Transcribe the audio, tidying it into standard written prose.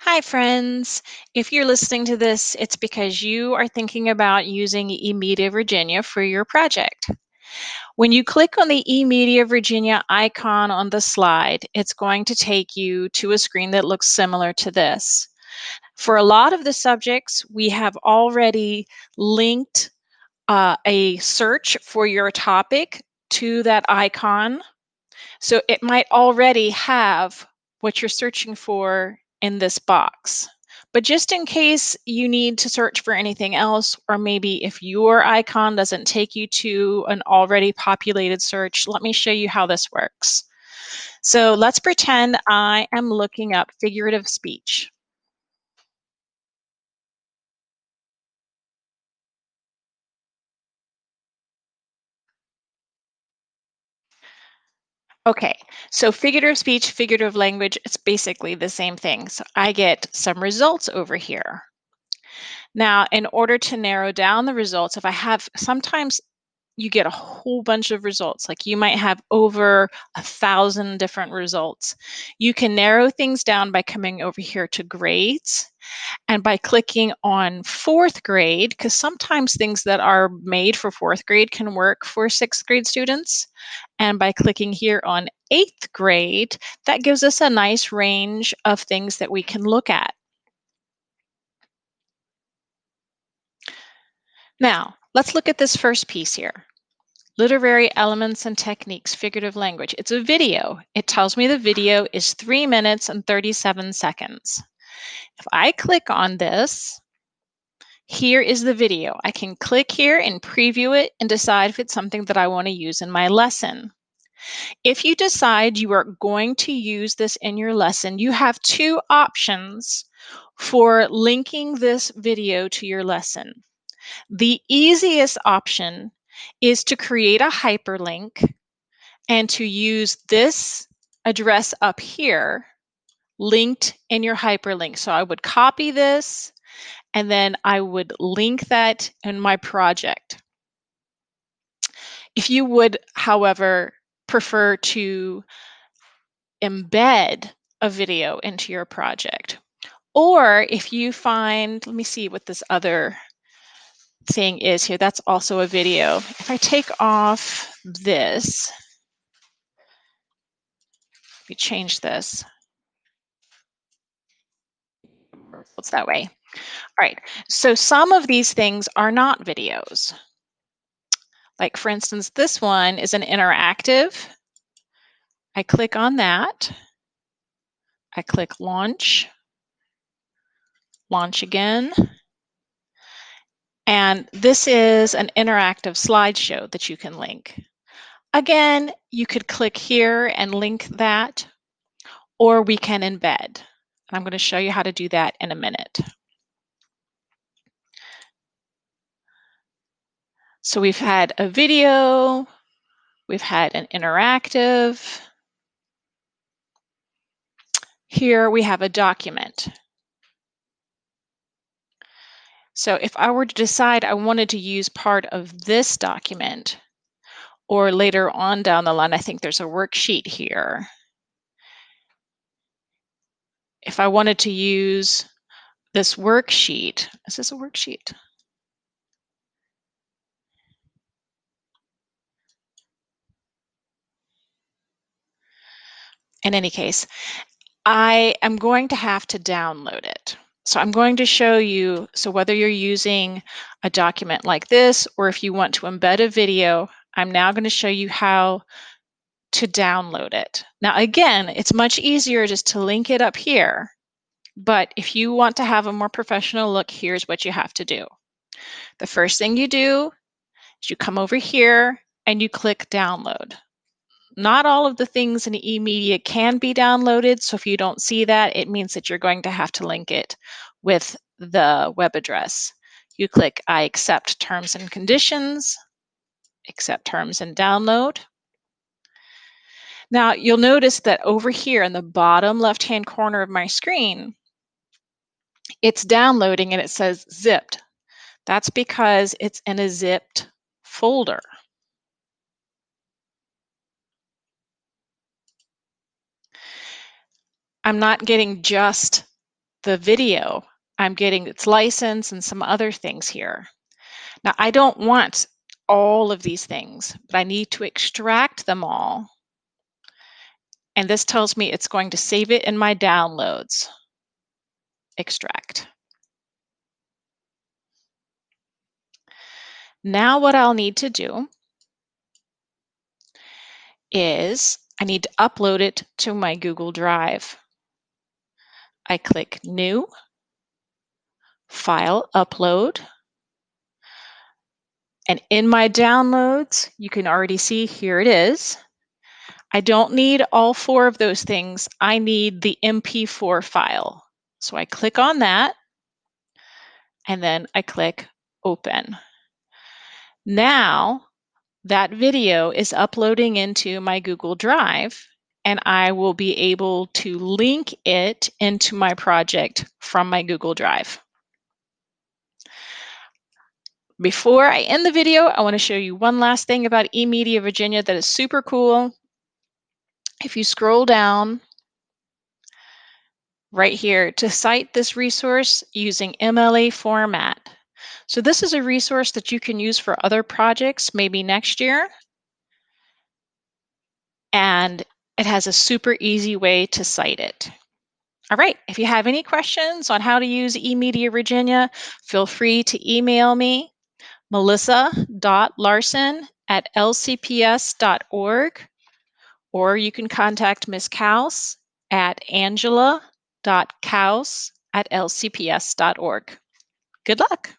Hi, friends. If you're listening to this, it's because you are thinking about using eMedia Virginia for your project. When you click on the eMedia Virginia icon on the slide, it's going to take you to a screen that looks similar to this. For a lot of the subjects, we have already linked a search for your topic to that icon. So it might already have what you're searching for in this box. But just in case you need to search for anything else, or maybe if your icon doesn't take you to an already populated search, let me show you how this works. So let's pretend I am looking up figurative speech. Okay, so figurative speech, figurative language, it's basically the same thing. So I get some results over here. Now, in order to narrow down the results, if I have, sometimes you get a whole bunch of results, like you might have over 1,000 different results. You can narrow things down by coming over here to grades and by clicking on fourth grade, because sometimes things that are made for fourth grade can work for sixth grade students. And by clicking here on eighth grade, that gives us a nice range of things that we can look at. Now, let's look at this first piece here. Literary elements and techniques, figurative language. It's a video. It tells me the video is 3 minutes and 37 seconds. If I click on this, here is the video. I can click here and preview it and decide if it's something that I want to use in my lesson. If you decide you are going to use this in your lesson, you have two options for linking this video to your lesson. The easiest option is to create a hyperlink and to use this address up here linked in your hyperlink. So I would copy this and then I would link that in my project. If you would, however, prefer to embed a video into your project, or if you find, let me see what this other thing is here, that's also a video. If I take off this, we change this. It's that way. All right, so some of these things are not videos. Like for instance, this one is an interactive. I click on that. I click launch, launch again. And this is an interactive slideshow that you can link. Again, you could click here and link that, or we can embed. I'm going to show you how to do that in a minute. So we've had a video, we've had an interactive. Here we have a document. So if I were to decide I wanted to use part of this document, or later on down the line, I think there's a worksheet here. If I wanted to use this worksheet, is this a worksheet? In any case, I am going to have to download it. So I'm going to show you, so whether you're using a document like this, or if you want to embed a video, I'm now going to show you how to download it. Now, again, it's much easier just to link it up here, but if you want to have a more professional look, here's what you have to do. The first thing you do is you come over here and you click download. Not all of the things in eMedia can be downloaded, so if you don't see that, it means that you're going to have to link it with the web address. You click I accept terms and conditions, accept terms and download. Now you'll notice that over here in the bottom left-hand corner of my screen, it's downloading and it says zipped. That's because it's in a zipped folder. I'm not getting just the video. I'm getting its license and some other things here. Now, I don't want all of these things, but I need to extract them all. And this tells me it's going to save it in my downloads. Extract. Now what I'll need to do is I need to upload it to my Google Drive. I click New, File, Upload. And in my downloads, you can already see here it is. I don't need all 4 of those things. I need the MP4 file. So I click on that, and then I click Open. Now, that video is uploading into my Google Drive, and I will be able to link it into my project from my Google Drive. Before I end the video, I want to show you one last thing about eMediaVA that is super cool. If you scroll down right here to cite this resource using MLA format. So this is a resource that you can use for other projects, maybe next year. And it has a super easy way to cite it. All right, if you have any questions on how to use eMediaVA, feel free to email me, melissa.larson@lcps.org, or you can contact Ms. Kaus at angela.kaus@lcps.org. Good luck.